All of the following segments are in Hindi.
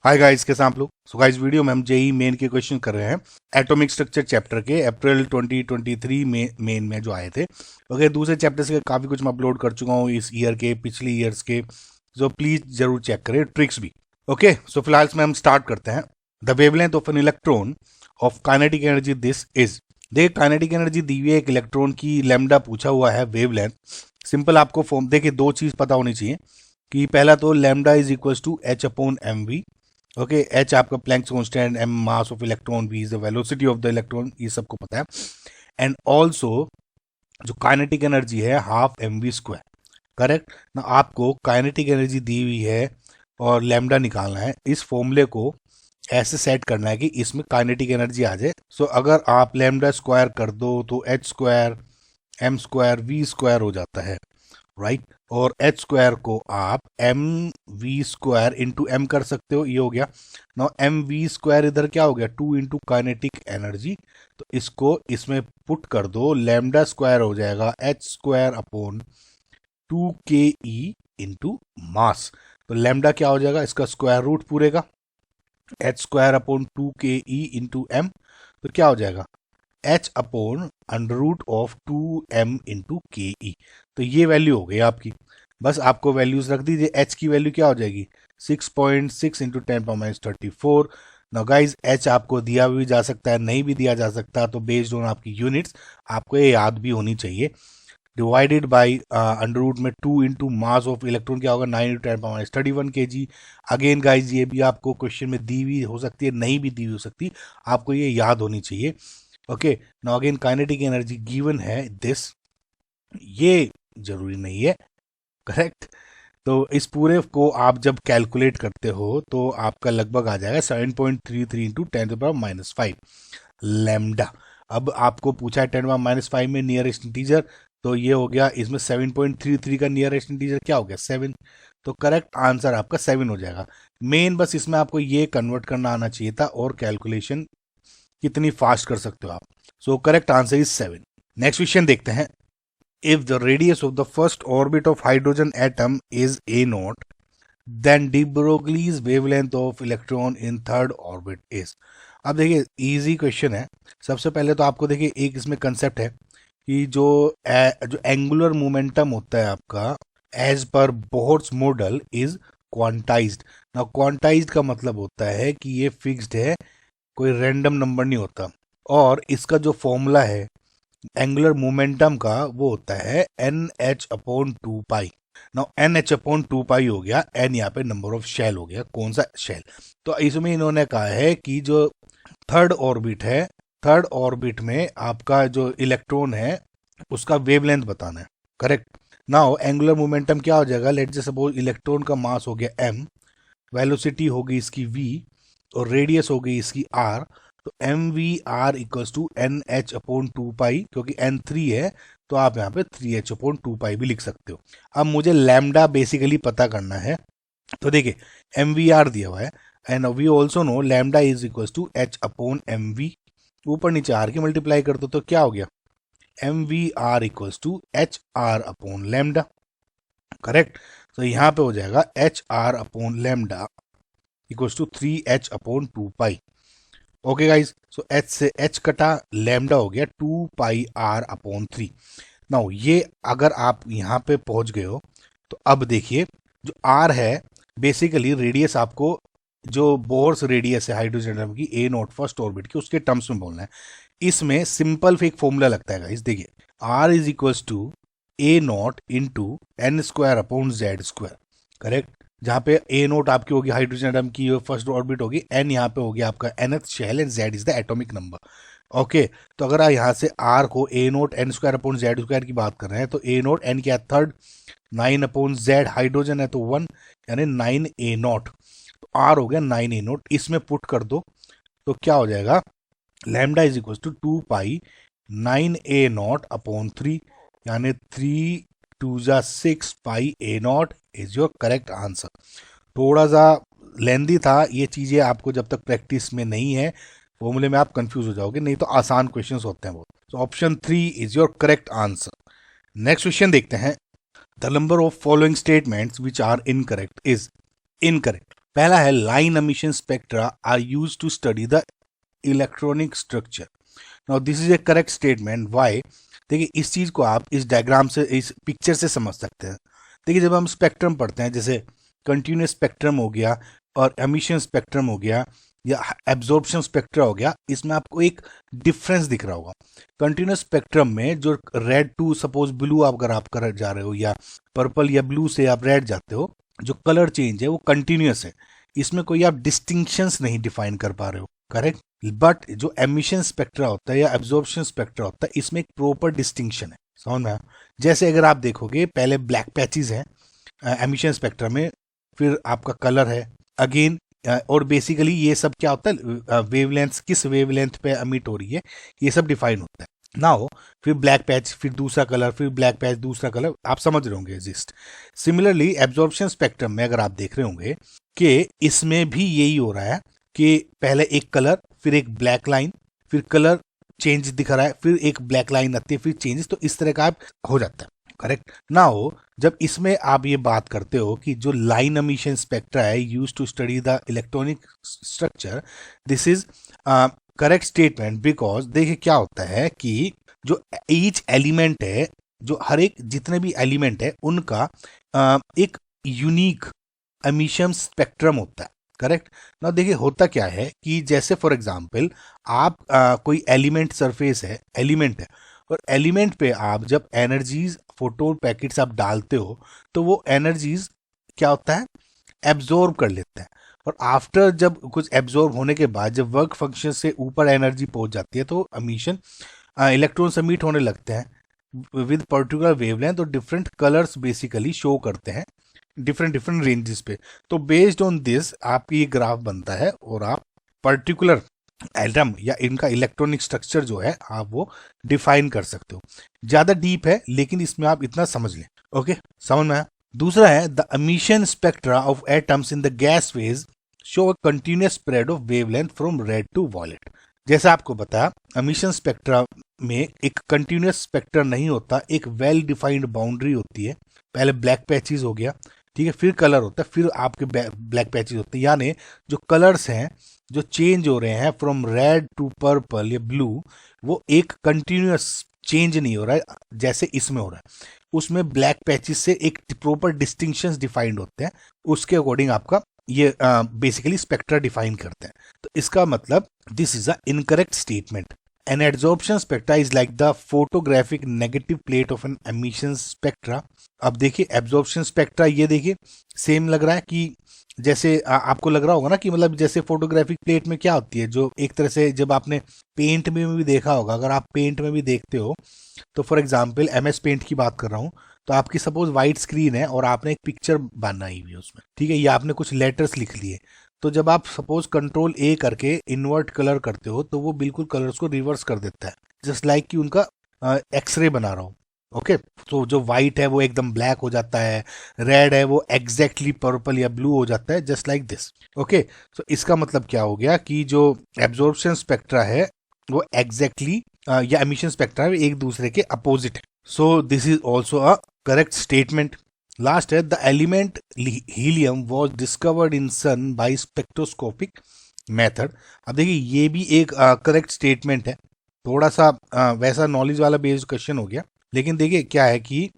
हाय गाइस, कैसे हैं आप लोग। सो गाइस, वीडियो में हम जेई मेन के क्वेश्चन कर रहे हैं एटॉमिक स्ट्रक्चर चैप्टर के अप्रैल 2023 में मेन में जो आए थे। ओके, दूसरे चैप्टर से काफ़ी कुछ मैं अपलोड कर चुका हूँ इस ईयर के, पिछले ईयर्स के। सो प्लीज़ जरूर चेक करें, ट्रिक्स भी। ओके, सो फिलहाल इसमें हम स्टार्ट करते हैं। The wavelength of an electron of kinetic energy this is. देखिए, काइनेटिक एनर्जी दी हुई है एक इलेक्ट्रॉन की, लैम्डा पूछा हुआ है, वेवलेंथ। सिंपल आपको फॉर्म देखिए, दो चीज़ पता होनी चाहिए कि पहला तो lambda is equal to H upon M V. Okay, H आपका Planck's constant, M mass of electron, V is the velocity of the electron, ये सबको पता है। एंड ऑल्सो जो काइनेटिक एनर्जी है half M V square. Correct ना, आपको काइनेटिक एनर्जी दी हुई है और लैम्डा निकालना है। इस फॉर्मूले को ऐसे सेट करना है कि इसमें काइनेटिक एनर्जी आ जाए। सो अगर आप लैम्डा स्क्वायर कर दो तो H square M square V square हो जाता है, राइट। और एच स्क्वायर को आप M V square into M कर सकते हो, ये हो गया। नाउ एम वी स्क्वायर इधर क्या हो गया, 2 इंटू काइनेटिक एनर्जी। तो इसको इसमें पुट कर दो, लैम्डा स्क्वायर हो जाएगा H square upon 2 ke into mass. तो लैम्डा क्या हो जाएगा, इसका स्क्वायर रूट पूरे का, H square upon 2 ke into M. तो क्या हो जाएगा, H upon under root of 2m into K. तो ये वैल्यू हो गई आपकी। बस आपको वैल्यूज रख दीजिए। एच की वैल्यू क्या हो जाएगी, 6.6 इंटू 10⁻34। नाउ गाइज, एच आपको दिया भी जा सकता है, नहीं भी दिया जा सकता, तो बेस्ड ऑन आपकी यूनिट्स आपको ये याद भी होनी चाहिए। डिवाइडेड बाई अंडर रूट में 2 इंटू मास ऑफ इलेक्ट्रॉन क्या होगा, 9 इंटू 10⁻31 kg। अगेन गाइज, ये भी आपको क्वेश्चन में दी हुई हो सकती है, नहीं भी दी हुई हो सकती, आपको ये याद होनी चाहिए। Okay, now again kinetic energy given है दिस, ये जरूरी नहीं है, करेक्ट। तो इस पूरे को आप जब कैलकुलेट करते हो तो आपका लगभग आ जाएगा 7.33 इंटू 10⁻⁻5 लैम्डा। अब आपको पूछा है 10⁻⁻5 में नियरेस्ट इंटीजर, तो ये हो गया, इसमें 7.33 का नियरेस्ट इंटीजर क्या हो गया, 7। तो करेक्ट आंसर आपका 7 हो जाएगा। मेन बस इसमें आपको ये कन्वर्ट करना आना चाहिए था, और कैलकुलेशन कितनी फास्ट कर सकते हो आप। So correct answer is 7। Next question देखते हैं। If the radius of the first orbit of hydrogen atom is a naught, then de Broglie's wavelength of electron in third orbit is. अब देखिए, इजी क्वेश्चन है। सबसे पहले तो आपको देखिए एक इसमें कंसेप्ट है कि जो एंगुलर मोमेंटम होता है आपका as per Bohr's model is quantised. ना, क्वांटाइज्ड का मतलब होता है कि ये फिक्स्ड है, कोई रैंडम नंबर नहीं होता। और इसका जो फॉर्मूला है एंगुलर मोमेंटम का, वो होता है एन एच अपॉन 2 पाई। नाउ एन एच अपॉन 2 पाई हो गया, एन यहाँ पे नंबर ऑफ शेल हो गया, कौन सा शेल। तो इसमें इन्होंने कहा है कि जो थर्ड ऑर्बिट है, थर्ड ऑर्बिट में आपका जो इलेक्ट्रॉन है उसका वेवलेंथ बताना है, करेक्ट। नाउ एंगुलर मोमेंटम क्या हो जाएगा, लेट से सपोज इलेक्ट्रॉन का मास हो गया m, वेलोसिटी होगी इसकी v, और रेडियस हो गई इसकी r। तो M V R equals to N H upon 2 pi, क्योंकि एन 3 है तो आप यहाँ पे 3h अपॉन 2 पाई भी लिख सकते हो। अब मुझे लैम्डा बेसिकली पता करना है, तो देखिए एम वी आर दिया हुआ है, and we also know lambda is equals to H upon M V. ऊपर नीचे आर की मल्टीप्लाई कर दो तो क्या हो गया, M V R equals to H R upon lambda, correct. तो यहाँ पे हो जाएगा H R upon lambda equals to 3h upon 2 pi. Okay guys, so H से एच कटा, लैम्डा हो गया 2 पाई r अपॉन 3। नाउ ये अगर आप यहाँ पे पहुंच गए हो, तो अब देखिए जो r है बेसिकली रेडियस, आपको जो बोर्स रेडियस है हाइड्रोजन एटम की ए नॉट फर्स्ट ऑर्बिट की, उसके टर्म्स में बोलना है। इसमें सिंपल फेक फॉर्मूला लगता है गाइज, देखिए r is equals to A naught into N square upon Z square, correct. जहाँ पे ए नोट आपकी होगी हाइड्रोजन एटम की फर्स्ट ऑर्बिट होगी, एन यहाँ पे होगी आपका nth shell, and Z is the atomic number. Okay, तो अगर आप यहाँ से आर को A naught N square upon Z square की बात कर रहे हैं, तो ए नोट एन क्या है थर्ड, 9 अपॉन जेड हाइड्रोजन है तो 1, यानी 9 a नॉट। तो आर हो गया 9 a नॉट, इसमें पुट कर दो तो क्या हो जाएगा, lambda is equal to 2 pi 9 a naught upon 3, यानी 3 2 6 pi a naught is your correct answer. थोड़ा सा लेंदी था ये चीज़ें, आपको जब तक प्रैक्टिस में नहीं है फॉर्मूले में आप कंफ्यूज हो जाओगे, नहीं तो आसान क्वेश्चंस होते हैं बहुत। तो option 3 is your correct answer. Next question देखते हैं। The number of following statements which are incorrect is incorrect. पहला है line emission spectra are used to study the electronic structure. Now this is a correct statement. Why? देखिए इस चीज को आप इस डायग्राम से, इस पिक्चर से समझ सकते हैं। देखिए जब हम स्पेक्ट्रम पढ़ते हैं, जैसे कंटिन्यूस स्पेक्ट्रम हो गया और एमिशन स्पेक्ट्रम हो गया या एब्जॉर्प्शन स्पेक्ट्रा हो गया, इसमें आपको एक डिफरेंस दिख रहा होगा। कंटिन्यूस स्पेक्ट्रम में जो रेड टू सपोज ब्लू आप अगर आप कर जा रहे हो या पर्पल या ब्लू से आप रेड जाते हो, जो कलर चेंज है वो कंटिन्यूस है, इसमें कोई आप डिस्टिंक्शंस नहीं डिफाइन कर पा रहे हो, करेक्ट। बट जो एमिशन स्पेक्ट्रा होता है या एब्जॉर्प्शन स्पेक्ट्रा होता है, इसमें एक प्रॉपर डिस्टिंक्शन है, समझ में? जैसे अगर आप देखोगे पहले ब्लैक पैचेस है एमिशन स्पेक्ट्रा में, फिर आपका कलर है अगेन, और बेसिकली ये सब क्या होता है, वेवलेंथ किस वेवलेंथ पे एमिट हो रही है, ये सब डिफाइन होता है ना हो। फिर ब्लैक पैच, फिर दूसरा कलर, फिर ब्लैक पैच, दूसरा कलर, आप समझ रहे होंगे जिस्ट। सिमिलरली एब्जॉर्प्शन स्पेक्ट्रम में अगर आप देख रहे होंगे कि इसमें भी यही हो रहा है कि पहले एक कलर, फिर एक ब्लैक लाइन, फिर कलर चेंज दिख रहा है, फिर एक ब्लैक लाइन आती है, फिर चेंजेस, तो इस तरह का आप हो जाता है, करेक्ट ना हो। जब इसमें आप ये बात करते हो कि जो लाइन एमिशन स्पेक्ट्रा है used to study the electronic structure, this is correct statement. Because देखिए क्या होता है कि जो ईच एलिमेंट है, जो हर एक जितने भी एलिमेंट है उनका एक यूनिक एमिशन स्पेक्ट्रम होता है, करेक्ट ना। देखिए होता क्या है कि जैसे फॉर एग्जांपल आप कोई एलिमेंट सरफेस है, एलिमेंट है, और एलिमेंट पे आप जब एनर्जीज फोटोन पैकेट्स आप डालते हो तो वो एनर्जीज क्या होता है, एब्जॉर्ब कर लेते हैं। और आफ्टर जब कुछ एब्जॉर्ब होने के बाद जब वर्क फंक्शन से ऊपर एनर्जी पहुंच जाती है तो एमिशन इलेक्ट्रॉन्स एमिट होने लगते हैं विद पर्टिकुलर वेवलेंथ, और डिफरेंट कलर्स बेसिकली शो करते हैं डिफरेंट डिफरेंट रेंजेस पे। तो बेस्ड ऑन दिस आपकी ये ग्राफ बनता है और आप पर्टिकुलर एटम या इनका इलेक्ट्रॉनिक स्ट्रक्चर जो है आप वो डिफाइन कर सकते हो। ज्यादा डीप है लेकिन इसमें आप इतना समझ लें, ओके, समझ में आया। दूसरा है the emission spectra of atoms in the gas phase show a continuous spread of wavelength from red to violet. जैसा आपको बताया एमिशन स्पेक्ट्रा में एक कंटिन्यूअस स्पेक्ट्रा नहीं होता, एक वेल डिफाइंड बाउंड्री होती है। पहले ब्लैक पैचेस हो गया, ठीक है, फिर कलर होता है, फिर आपके ब्लैक पैचेस होते हैं, यानी जो कलर्स हैं जो चेंज हो रहे हैं फ्रॉम रेड टू पर्पल या ब्लू, वो एक कंटिन्यूअस चेंज नहीं हो रहा है जैसे इसमें हो रहा है। उसमें ब्लैक पैचेस से एक प्रॉपर डिस्टिंक्शंस डिफाइंड होते हैं, उसके अकॉर्डिंग आपका ये बेसिकली स्पेक्ट्रा डिफाइन करते हैं। तो इसका मतलब this is a incorrect statement. An absorption spectra is like the photographic negative plate of an emission spectra। अब देखिए एब्जॉर्प्शन स्पेक्ट्रा, ये देखिए सेम लग रहा है कि जैसे आपको लग रहा होगा ना कि मतलब जैसे फोटोग्राफिक प्लेट में क्या होती है, जो एक तरह से जब आपने पेंट में भी देखा होगा, अगर आप पेंट में भी देखते हो तो फॉर एग्जांपल MS पेंट की बात कर रहा हूँ, तो आपकी सपोज वाइट स्क्रीन है और आपने एक पिक्चर बनाई हुई है उसमें, ठीक है, या आपने कुछ लेटर्स लिख लिए, तो जब आप सपोज कंट्रोल A करके इन्वर्ट कलर करते हो तो वो बिल्कुल कलर्स को रिवर्स कर देता है, जस्ट लाइक कि उनका एक्सरे बना रहा हो, ओके। तो जो व्हाइट है वो एकदम ब्लैक हो जाता है, रेड है वो एग्जैक्टली पर्पल या ब्लू हो जाता है, जस्ट लाइक दिस, ओके। तो इसका मतलब क्या हो गया कि जो एब्जॉर्प्शन स्पेक्ट्रा है वो एग्जैक्टली या एमिशन स्पेक्ट्रा है एक दूसरे के अपोजिट है। So this is also a correct statement. Last है the element helium was discovered in sun by spectroscopic method. अब देखिए ये भी एक करेक्ट स्टेटमेंट है, थोड़ा सा वैसा नॉलेज वाला बेस्ड क्वेश्चन हो गया, लेकिन देखिए क्या है कि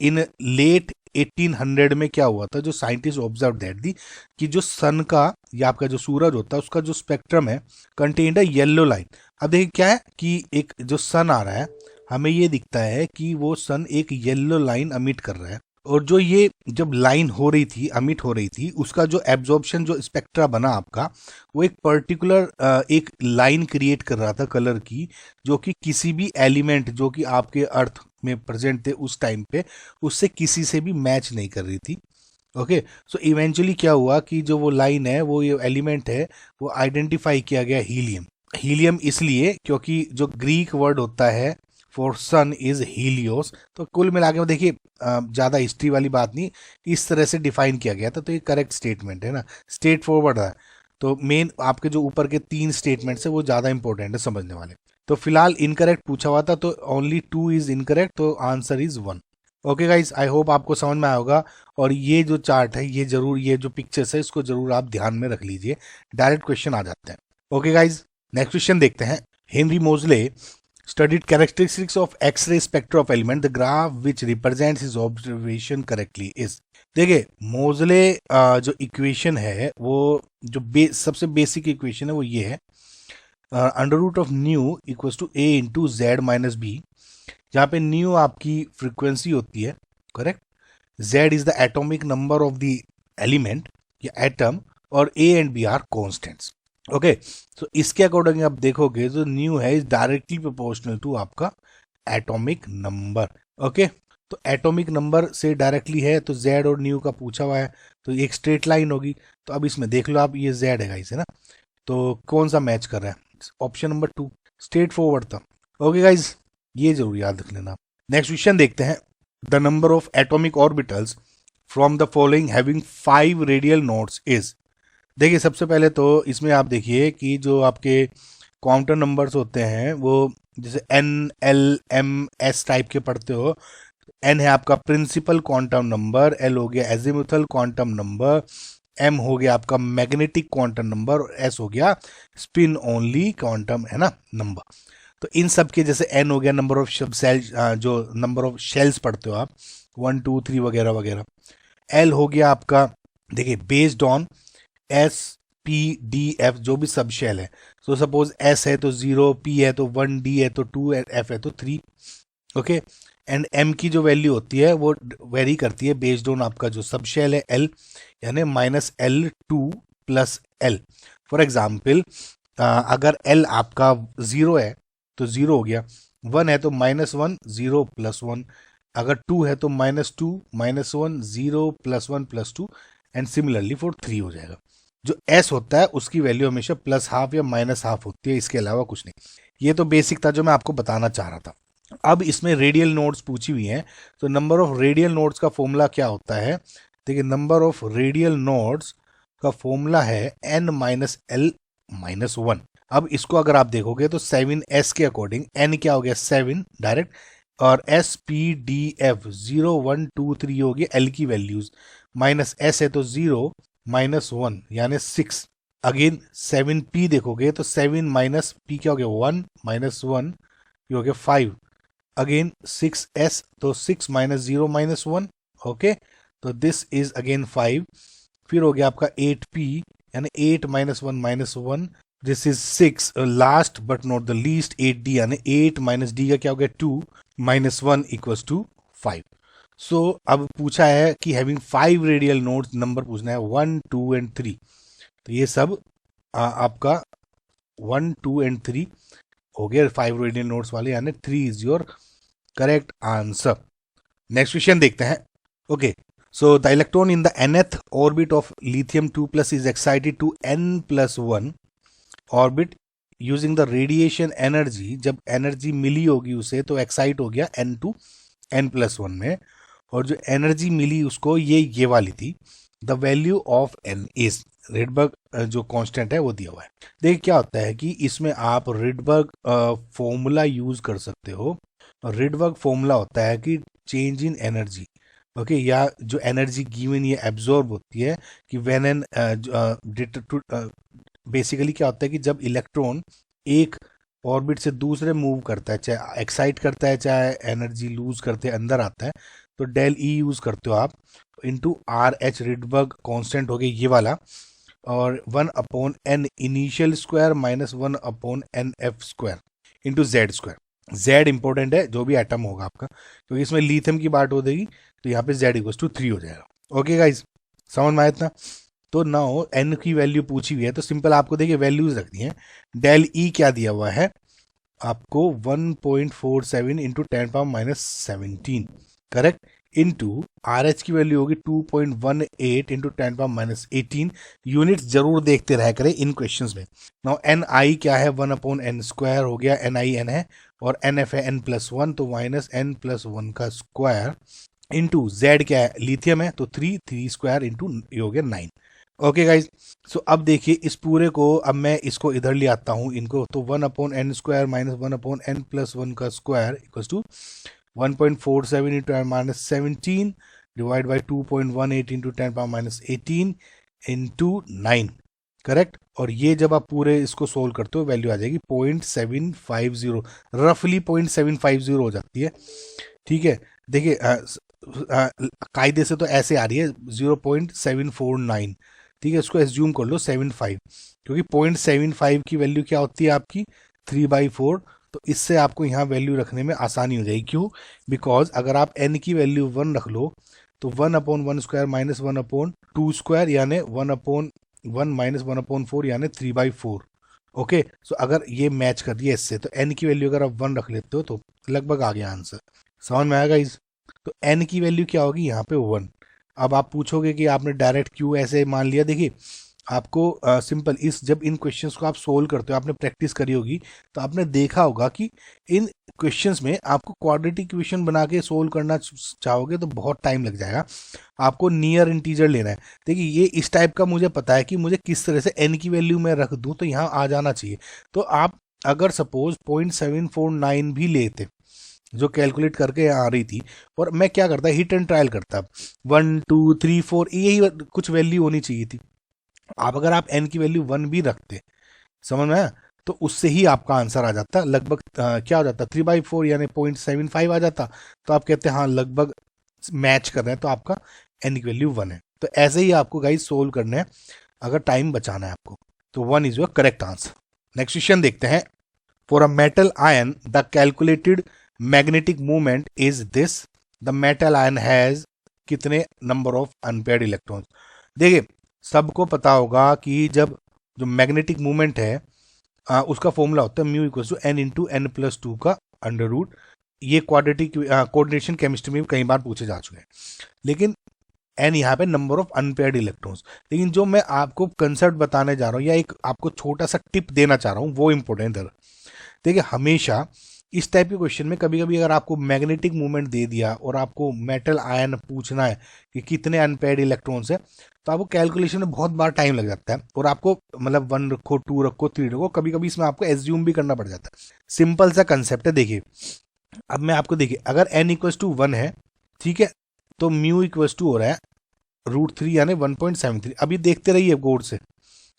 इन लेट 1800 में क्या हुआ था, जो साइंटिस्ट ऑब्जर्व दैट दी कि जो सन का या आपका जो सूरज होता है उसका जो स्पेक्ट्रम है कंटेन्ड अ येलो लाइन। अब देखिए क्या है कि एक जो सन आ रहा है हमें ये दिखता है कि वो सन एक येलो लाइन अमिट कर रहा है, और जो ये जब लाइन हो रही थी, अमिट हो रही थी, उसका जो एब्जॉर्प्शन जो स्पेक्ट्रा बना आपका, वो एक पर्टिकुलर एक लाइन क्रिएट कर रहा था कलर की, जो कि किसी भी एलिमेंट जो कि आपके अर्थ में प्रेजेंट थे उस टाइम पे उससे किसी से भी मैच नहीं कर रही थी, ओके। सो इवेंचुअली क्या हुआ कि जो वो लाइन है, वो ये एलिमेंट है, वो आइडेंटिफाई किया गया हीलियम। हीलियम इसलिए क्योंकि जो ग्रीक वर्ड होता है फॉर सन इज हीलियोस। तो कुल मिला के देखिए ज़्यादा हिस्ट्री वाली बात नहीं, इस तरह से डिफाइन किया गया था, तो ये करेक्ट स्टेटमेंट है ना, स्ट्रेट फॉरवर्ड है। तो मेन आपके जो ऊपर के 3 स्टेटमेंट्स है वो ज़्यादा इंपॉर्टेंट है समझने वाले। तो फिलहाल इनकरेक्ट पूछा हुआ था, तो ओनली 2 इज इनकरेक्ट, तो answer is 1। Okay guys, I hope आपको समझ में आया होगा। और ये जो चार्ट है, ये जरूर, ये जो पिक्चर्स है, इसको जरूर आप ध्यान में रख लीजिए, डायरेक्ट क्वेश्चन आ जाते हैं। ओके गाइज, नेक्स्ट क्वेश्चन देखते हैं। हेनरी मोजले studied characteristics of X-ray spectra of element. The graph which represents his observation correctly is, देखिए मोजले जो इक्वेशन है वो जो सबसे बेसिक इक्वेशन है वो ये है, under root of nu equals to A into Z minus B, जहाँ पे न्यू आपकी फ्रीक्वेंसी होती है, correct. Z is the atomic number of the element या एटम, और A and B are constants. Okay, तो इसके अकॉर्डिंग आप देखोगे तो न्यू है इज डायरेक्टली प्रोपोर्शनल टू आपका एटॉमिक नंबर। ओके, तो एटॉमिक नंबर से डायरेक्टली है, तो जेड और न्यू का पूछा हुआ है, तो एक स्ट्रेट लाइन होगी। तो अब इसमें देख लो आप, ये जेड है गाइस, है ना, तो कौन सा मैच कर रहा है? ऑप्शन नंबर 2 स्ट्रेट फॉरवर्ड था। ओके गाइज, ये जरूर याद रख लेना। नेक्स्ट क्वेश्चन देखते हैं। The number of atomic orbitals from the following having 5 radial nodes is. देखिए सबसे पहले तो इसमें आप देखिए कि जो आपके क्वांटम नंबर्स होते हैं वो जैसे N L M S type के पढ़ते हो। एन है आपका प्रिंसिपल क्वांटम नंबर, एल हो गया एजिमुथल क्वांटम नंबर, एम हो गया आपका मैग्नेटिक क्वांटम नंबर, और एस हो गया स्पिन ओनली क्वांटम, है ना, नंबर। तो इन सब के जैसे एन हो गया नंबर ऑफ सेल, जो नंबर ऑफ शेल्स पढ़ते हो आप, 1 2 3 वगैरह वगैरह। एल हो गया आपका, देखिए based on S P D F जो भी सब शेल है। सो सपोज एस है तो 0, पी है तो 1, डी है तो 2, एफ है तो 3। ओके, एंड एम की जो वैल्यू होती है वो वेरी करती है बेस्ड ऑन आपका जो सब शेल है एल, यानी -L2 + L। फॉर एग्जाम्पल अगर L आपका 0 है तो 0 हो गया, 1 है तो -1 0 + 1, अगर 2 है तो -2 -1 0 + 1 + 2, एंड सिमिलरली फॉर 3 हो जाएगा। जो S होता है उसकी वैल्यू हमेशा +½ या -½ होती है, इसके अलावा कुछ नहीं। ये तो बेसिक था जो मैं आपको बताना चाह रहा था। अब इसमें रेडियल नोड्स पूछी हुई हैं, तो नंबर ऑफ रेडियल नोड्स का फॉर्मूला क्या होता है? देखिए नंबर ऑफ रेडियल नोड्स का फॉर्मूला है n-l-1। अब इसको अगर आप देखोगे तो 7s के अकॉर्डिंग n क्या हो गया 7 डायरेक्ट, और s p d f 0 1 2 3 हो गया l की वैल्यूज, माइनस s है तो 0 -1 यानी 6। अगेन 7p देखोगे तो 7 माइनस p क्या हो गया 1 -1, ये हो गया 5। अगेन 6s तो 6 -0 -1, ओके, तो दिस इज अगेन 5। फिर हो गया आपका 8p यानी 8 -1 -1, this is 6। Last but not the least 8d यानी 8 -d का क्या हो गया 2 -1 = 5। सो अब पूछा है कि हैविंग 5 रेडियल नोड्स, नंबर पूछना है 1 2 एंड 3। तो ये सब आपका 1 2 एंड 3 हो गया 5 रेडियल नोड्स वाले, यानी 3 is your correct answer. Next question देखते हैं। Okay, so the electron in the nth orbit of lithium 2+ is excited to n+1 orbit using the radiation energy. जब एनर्जी मिली होगी उसे तो एक्साइट हो गया n to n+1 में, और जो एनर्जी मिली उसको ये वाली थी। The value of n is, Rydberg जो कांस्टेंट है वो दिया हुआ है। देखिए क्या होता है कि इसमें आप रिडबर्ग फॉर्मूला यूज कर सकते हो। रिडबर्ग फॉर्मूला होता है कि चेंज इन एनर्जी, ओके, या जो एनर्जी गिवन ये एब्जॉर्ब होती है कि व्हेन एन बेसिकली क्या होता है कि जब इलेक्ट्रॉन एक ऑर्बिट से दूसरे मूव करता है, चाहे एक्साइट करता है चाहे एनर्जी लूज करते अंदर आता है, तो डेल ई यूज करते हो आप, इंटू RH रिडबर्ग कांस्टेंट हो गया ये वाला, और 1/n initial square -1/nf² into Z²। Z important है, जो भी एटम होगा आपका, क्योंकि इसमें लिथियम की बात हो जाएगी, तो यहाँ पे Z = 3 हो जाएगा। ओके गाइज, समझ में आया इतना? तो नाउ n की वैल्यू पूछी हुई है तो सिंपल आपको देखिए वैल्यूज रखनी है। डेल ई क्या दिया हुआ है आपको 1.47 इंटू 10⁻⁻17, करेक्ट, इंटू RH की वैल्यू होगी 2.18 इंटू 10⁻⁻18। यूनिट्स जरूर देखते रह करें इन क्वेश्चंस में। नाउ NI क्या है 1/n² हो गया, NI n है, और NF है n+1 तो -n+1 का स्क्वायर, इंटू Z क्या है लिथियम है तो 3² इंटू ये हो गया 9। ओके गाइज, सो अब देखिए इस पूरे को, अब मैं इसको इधर ले आता हूँ इनको, तो 1/n² -1/n+1 का square = 1.47 into 10⁻17 divide by 2.18 into 10⁻18 into 9, correct. और ये जब आप पूरे इसको सोल्व करते हो वैल्यू आ जाएगी 0.750, रफली 0.750 हो जाती है, ठीक है। देखिए कायदे से तो ऐसे आ रही है 0.749, ठीक है, इसको एज्यूम कर लो 75, क्योंकि 0.75 की वैल्यू क्या होती है आपकी 3/4, तो इससे आपको यहाँ वैल्यू रखने में आसानी हो जाएगी। क्यों? बिकॉज अगर आप n की वैल्यू 1 रख लो तो 1/1 स्क्वायर माइनस 1/2 स्क्वायर यानी 1/1 माइनस 1/4 यानी 3/4। ओके, सो अगर ये मैच कर दिया इससे तो n की वैल्यू अगर आप 1 रख लेते हो तो लगभग आ गया आंसर। समझ में आएगा इस, तो n की वैल्यू क्या होगी यहाँ पे 1। अब आप पूछोगे कि आपने डायरेक्ट क्यों ऐसे मान लिया। देखिए आपको सिंपल इस जब इन क्वेश्चंस को आप सोल्व करते हो, आपने प्रैक्टिस करी होगी तो आपने देखा होगा कि इन क्वेश्चंस में आपको क्वाड्रेटिक इक्वेशन बना के सोल्व करना चाहोगे तो बहुत टाइम लग जाएगा। आपको नियर इंटीजर लेना है। देखिए ये इस टाइप का मुझे पता है कि मुझे किस तरह से n की वैल्यू मैं रख दूं तो यहाँ आ जाना चाहिए। तो आप अगर सपोज 0.749 भी लेते जो कैलकुलेट करके आ रही थी, और मैं क्या करता हिट एंड ट्रायल करता 1 2 3 4 यही कुछ वैल्यू होनी चाहिए थी। आप अगर आप n की वैल्यू 1 भी रखते, समझ में आया, तो उससे ही आपका आंसर आ जाता लगभग क्या हो जाता 3/4 यानी 0.75 आ जाता। तो आप कहते हैं हाँ लगभग मैच कर रहे हैं, तो आपका n की वैल्यू 1 है। तो ऐसे ही आपको गाइस सोल्व करना है अगर टाइम बचाना है आपको, तो 1 is your correct answer. Next question देखते हैं। For a metal ion the calculated magnetic movement is this. The metal ion has कितने नंबर ऑफ अनपेयर्ड इलेक्ट्रॉन्स। देखिए सबको पता होगा कि जब जो मैग्नेटिक मूवमेंट है उसका फॉर्मूला होता है mu equals to n into n plus 2 का अंडर रूट। ये क्वाड्रेटिक कोऑर्डिनेशन केमिस्ट्री में कई बार पूछे जा चुके हैं, लेकिन n यहाँ पे नंबर ऑफ अनपेयर्ड इलेक्ट्रॉन्स। लेकिन जो मैं आपको कंसेप्ट बताने जा रहा हूँ या एक आपको छोटा सा टिप देना चाह रहा हूँ वो इंपॉर्टेंट है। देखिए हमेशा इस टाइप के क्वेश्चन में कभी कभी अगर आपको मैग्नेटिक मूवमेंट दे दिया और आपको मेटल आयन पूछना है कि कितने अनपेयर्ड इलेक्ट्रॉन्स है, तो आपको कैलकुलेशन में बहुत बार टाइम लग जाता है और आपको मतलब 1 रखो 2 रखो 3 रखो, कभी कभी इसमें आपको एज्यूम भी करना पड़ जाता है। सिंपल सा कंसेप्ट है। देखिए अब मैं आपको देखिए अगर n इक्वल्स टू 1 है, ठीक है, तो म्यू इक्वल्स टू हो रहा है √3 यानी 1.73। अभी देखते रहिए गौर से,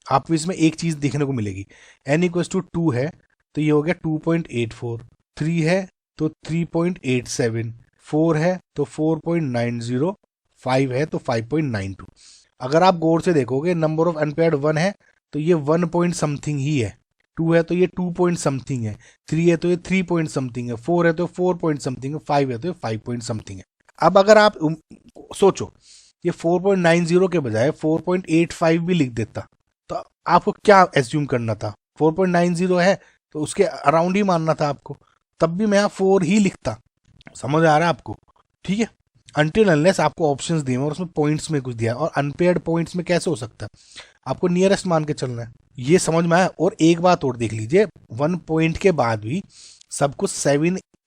आपको इसमें एक चीज देखने को मिलेगी। n इक्वल्स टू 2 है तो ये हो गया 2.84, 3 है तो 3.87, 4 है तो 4.90, 5 है तो 5.92। अगर आप गौर से देखोगे नंबर ऑफ अनपेयर्ड 1 है तो ये 1 पॉइंट समथिंग ही है, 2 है तो ये 2 पॉइंट समथिंग है, 3 है तो ये 3 पॉइंट समथिंग है, 4 है तो 4 पॉइंट समथिंग है, 5 है तो ये 5 पॉइंट समथिंग है। अब अगर आप सोचो ये 4.90 के बजाय 4.85 भी लिख देता तो आपको क्या एज्यूम करना था? 4.90 है तो उसके अराउंड ही मानना था आपको, तब भी मैं 4 ही लिखता। समझ आ रहा है आपको? ठीक है, अनटिल अनलेस आपको ऑप्शंस दिए और उसमें पॉइंट्स में कुछ दिया, और अनपेयर्ड पॉइंट्स में कैसे हो सकता है? आपको नियरेस्ट मान के चलना है। ये समझ में आया। और एक बात और देख लीजिए, 1 पॉइंट के बाद भी सब कुछ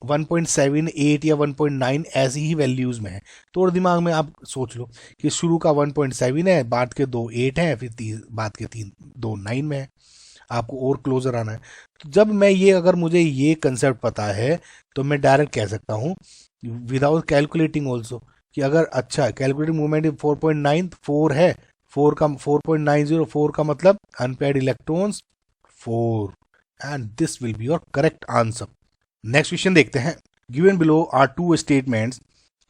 1.78 या 1.9 ऐसी ही वैल्यूज में है। तो और दिमाग में आप सोच लो कि शुरू का 1.7 है, बाद के 2 8 हैं, फिर बाद के 2 9 में है। आपको और क्लोजर आना है। तो जब मैं ये अगर मुझे ये कंसेप्ट पता है तो मैं डायरेक्ट कह सकता हूँ विदाउट कैलकुलेटिंग ऑल्सो कि अगर अच्छा कैलकुलेटिंग मूवमेंट 4.9 4 है, 4 का 4.90 4 का मतलब unpaired electrons 4, and this will be your correct answer. Next question देखते हैं। Given below are 2 statements,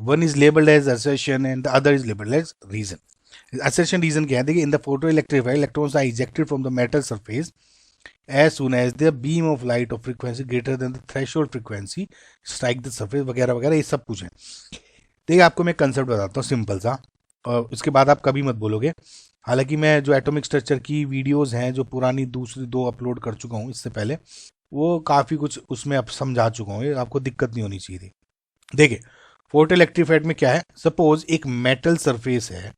one is labelled as assertion and the other is labelled as reason. Assertion reason क्या है? देखिए in the photo electric electrons are ejected from the metal surface as soon as the beam of light of frequency greater than the threshold frequency strike the surface, वगैरह वगैरह ये सब कुछ है। देखिए आपको मैं कंसेप्ट बताता हूँ सिंपल सा, और उसके बाद आप कभी मत बोलोगे। हालांकि मैं जो एटॉमिक स्ट्रक्चर की वीडियोस हैं जो पुरानी दूसरी 2 अपलोड कर चुका हूँ इससे पहले, वो काफ़ी कुछ उसमें अब समझा चुका हूँ, आपको दिक्कत नहीं होनी चाहिए थी। देखिए फोटो इलेक्ट्रिफाइड में क्या है, सपोज एक मेटल सरफेस है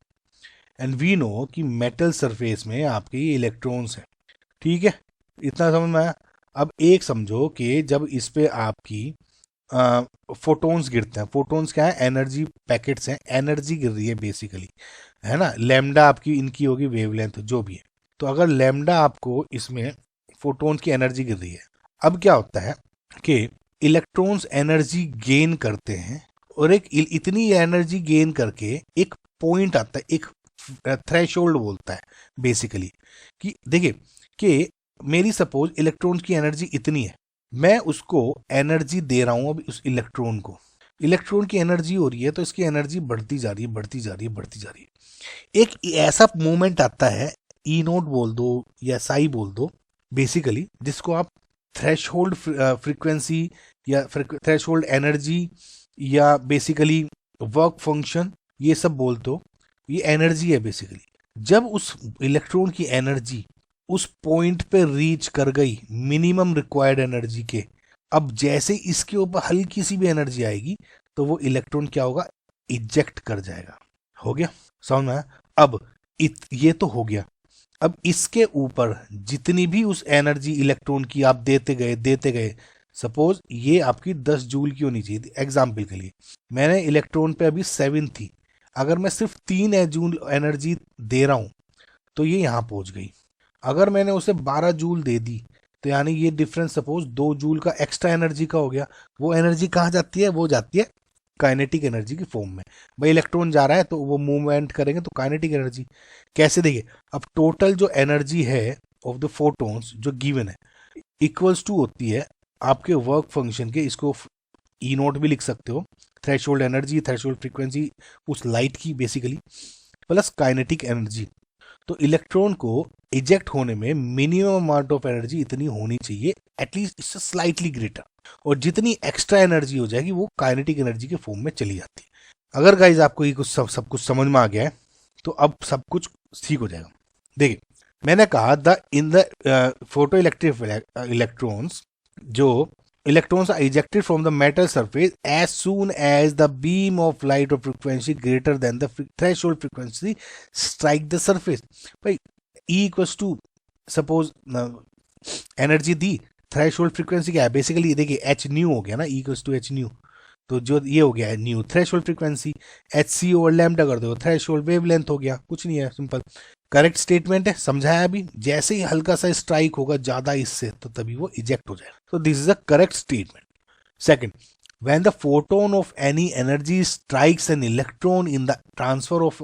एंड वी नो कि मेटल सरफेस में आपके इलेक्ट्रॉन्स हैं, ठीक है, इतना समझ में आया। अब एक समझो कि जब इस पे आपकी फोटोन्स गिरते हैं, फोटोन्स क्या है? एनर्जी पैकेट्स हैं, एनर्जी गिर रही है बेसिकली, है ना। लैम्डा आपकी इनकी होगी वेवलेंथ जो भी है। तो अगर लैम्डा आपको इसमें फोटोन की एनर्जी गिर रही है, अब क्या होता है कि इलेक्ट्रॉन्स एनर्जी गेन करते हैं और एक इतनी एनर्जी गेन करके एक पॉइंट आता है, एक थ्रेशोल्ड बोलता है बेसिकली, कि देखिए कि मेरी सपोज इलेक्ट्रॉन्स की एनर्जी इतनी है, मैं उसको एनर्जी दे रहा हूं अभी उस इलेक्ट्रॉन को, इलेक्ट्रॉन की एनर्जी हो रही है तो इसकी एनर्जी बढ़ती जा रही है, बढ़ती जा रही है, बढ़ती जा रही है। एक ऐसा मोमेंट आता है, ई नोट बोल दो या साई बोल दो बेसिकली, जिसको आप थ्रेशोल्ड फ्रीक्वेंसी या थ्रेशोल्ड एनर्जी या बेसिकली वर्क फंक्शन ये सब बोलते हो, ये एनर्जी है बेसिकली। जब उस इलेक्ट्रॉन की एनर्जी उस पॉइंट पे रीच कर गई मिनिमम रिक्वायर्ड एनर्जी के, अब जैसे इसके ऊपर हल्की सी भी एनर्जी आएगी तो वो इलेक्ट्रॉन क्या होगा, इजेक्ट कर जाएगा। हो गया समझ में आया? अब ये तो हो गया। अब इसके ऊपर जितनी भी उस एनर्जी इलेक्ट्रॉन की आप देते गए, सपोज ये आपकी 10 जूल की होनी चाहिए थी एग्जाम्पल के लिए, मैंने इलेक्ट्रॉन पे अभी 7 थी, अगर मैं सिर्फ 3 जूल एनर्जी दे रहा हूं तो ये यहां पहुंच गई। अगर मैंने उसे 12 जूल दे दी तो यानी ये डिफरेंस सपोज 2 जूल का एक्स्ट्रा एनर्जी का हो गया। वो एनर्जी कहाँ जाती है, वो जाती है काइनेटिक एनर्जी की फॉर्म में। भाई इलेक्ट्रॉन जा रहा है तो वो मूवमेंट करेंगे तो काइनेटिक एनर्जी कैसे, देखिए अब टोटल जो एनर्जी है ऑफ द फोटोन्स जो गिवन है इक्वल्स टू होती है आपके वर्क फंक्शन के, इसको ई नोट भी लिख सकते हो, थ्रेशोल्ड एनर्जी, थ्रेशोल्ड फ्रीक्वेंसी उस लाइट की बेसिकली, प्लस काइनेटिक एनर्जी। तो इलेक्ट्रॉन को इजेक्ट होने में मिनिमम अमाउंट ऑफ एनर्जी इतनी होनी चाहिए, एटलीस्ट इससे स्लाइटली ग्रेटर, और जितनी एक्स्ट्रा एनर्जी हो जाएगी वो काइनेटिक एनर्जी के फॉर्म में चली जाती है। अगर गाइज आपको ये कुछ सब कुछ समझ में आ गया है तो अब सब कुछ ठीक हो जाएगा। देखिए मैंने कहा इन द फोटो इलेक्ट्रिक इलेक्ट्रॉन्स, जो electrons are ejected from the metal surface as soon as the beam of light or frequency greater than the threshold frequency strike the surface। भाई E equals to suppose energy the, threshold frequency क्या है बेसिकली, देखिए एच न्यू हो गया ना, E equals to H nu, तो जो ये हो गया है nu threshold frequency, H C over lambda कर दो, थ्रेशोल्ड वेवलेंथ हो गया, कुछ नहीं है, सिंपल करेक्ट स्टेटमेंट है, समझाया अभी। जैसे ही हल्का सा स्ट्राइक होगा ज्यादा इससे तो तभी वो इजेक्ट हो जाएगा। तो this is a correct statement. Second, when the photon of any energy strikes an electron in the transfer of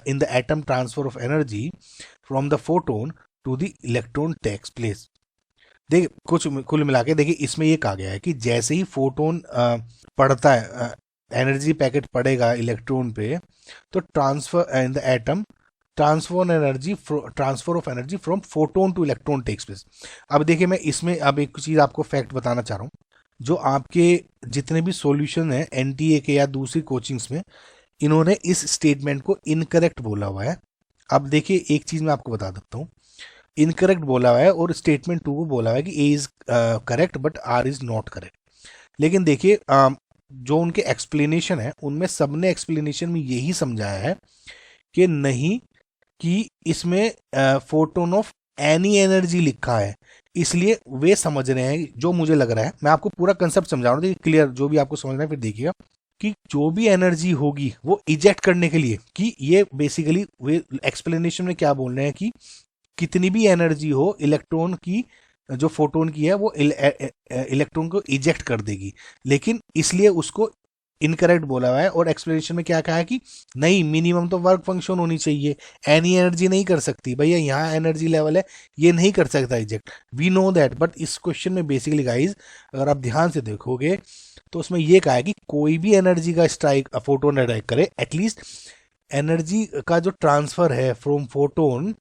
in the atom transfer of energy from the photon to the electron takes place। देखिए कुछ कुल मिला के देखिए इसमें ये कहा गया है कि जैसे ही फोटोन पड़ता है, एनर्जी पैकेट पड़ेगा इलेक्ट्रॉन पे, तो transfer in the atom transfer of energy from photon to electron takes place. अब देखिए मैं इसमें अब एक चीज आपको फैक्ट बताना चाह रहा हूँ, जो आपके जितने भी सॉल्यूशन है एनटीए के या दूसरी कोचिंग्स में, इन्होंने इस स्टेटमेंट को इनकरेक्ट बोला हुआ है। अब देखिए एक चीज मैं आपको बता देता हूँ, इनकरेक्ट बोला हुआ है और स्टेटमेंट 2 को बोला हुआ है कि A is correct but R is not correct. लेकिन देखिए जो उनके एक्सप्लेनेशन है उनमें सबने एक्सप्लेनेशन में यही समझाया है कि नहीं, कि इसमें फोटोन ऑफ एनी एनर्जी लिखा है, इसलिए वे समझ रहे हैं, जो मुझे लग रहा है, मैं आपको पूरा कंसेप्ट समझा रहा हूँ क्लियर, जो भी आपको समझना है फिर देखिएगा, कि जो भी एनर्जी होगी वो इजेक्ट करने के लिए, कि ये बेसिकली वे एक्सप्लेनेशन में क्या बोल रहे हैं कि कितनी भी एनर्जी हो इलेक्ट्रॉन की, जो फोटोन की है वो इलेक्ट्रॉन को इजेक्ट कर देगी, लेकिन इसलिए उसको इनकरेक्ट बोला हुआ है। और एक्सप्लेनेशन में क्या कहा है कि नहीं, मिनिमम तो वर्क फंक्शन होनी चाहिए, एनी एनर्जी नहीं कर सकती, भैया यहाँ एनर्जी लेवल है, ये नहीं कर सकता eject, we know that. But इस क्वेश्चन में बेसिकली गाइज अगर आप ध्यान से देखोगे तो उसमें ये कहा है कि कोई भी एनर्जी का स्ट्राइक फोटोन अटैक करे, एटलीस्ट एनर्जी का जो ट्रांसफर है from photon